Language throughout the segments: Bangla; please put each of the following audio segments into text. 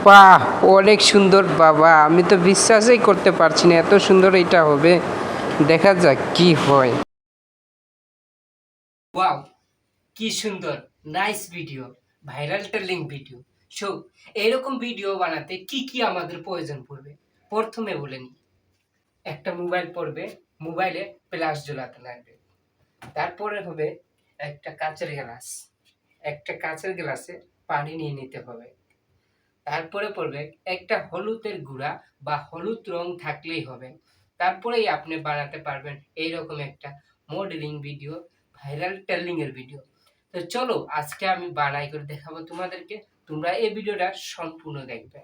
বাহ, অনেক সুন্দর বাবা, আমি তো বিশ্বাসই করতে পারছি না এত সুন্দর এটা হবে। দেখা যাক কি হয়। ওয়াও, কি সুন্দর, nice video, viral trending video. So এরকম ভিডিও বানাতে কি কি আমাদের প্রয়োজন পড়বে প্রথমে বলে নিই। একটা মোবাইল পড়বে, মোবাইলে ফ্ল্যাশ ঝোলাতে লাগবে। তারপরে হবে একটা কাঁচের গ্লাস, একটা কাঁচের গ্লাসে পানি নিয়ে নিতে হবে। তারপরে পড়বে একটা হলুদের গুঁড়া বা হলুদ রং থাকলেই হবে। তারপরেই আপনি বানাতে পারবেন এইরকম একটা মডেলিং ভিডিও, ভাইরাল ট্রেন্ডিং এর ভিডিও। তো চলো আজকে আমি বানাই করে দেখাবো তোমাদেরকে, তোমরা এই ভিডিওটা সম্পূর্ণ দেখবে।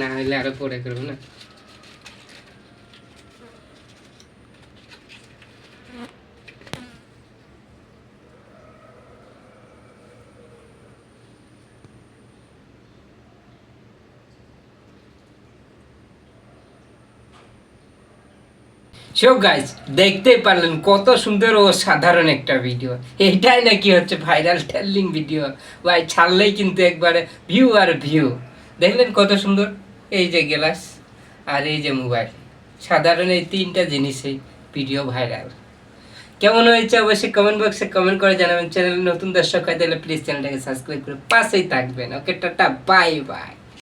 না হলে আরো পরে করবো না। সো গাইস, দেখতেই পারলেন কত সুন্দর ও সাধারণ একটা ভিডিও। এটাই নাকি হচ্ছে ভাইরাল ট্রেন্ডিং ভিডিও। ভাই ছাড়লেই কিন্তু একবারে ভিউ আর ভিউ। দেখলেন কত সুন্দর, এই যে গ্লাস আর এই যে মোবাইল, সাধারণ এই তিনটা জিনিসেই ভিডিও ভাইরাল। কেমন হয়েছে অবশ্যই কমেন্ট বক্সে কমেন্ট করে জানাবেন। চ্যানেল নতুন দর্শক হয় তাহলে প্লিজ চ্যানেলটাকে সাবস্ক্রাইব করে পাশেই থাকবেন। ওকে, টাটা, বাই বাই।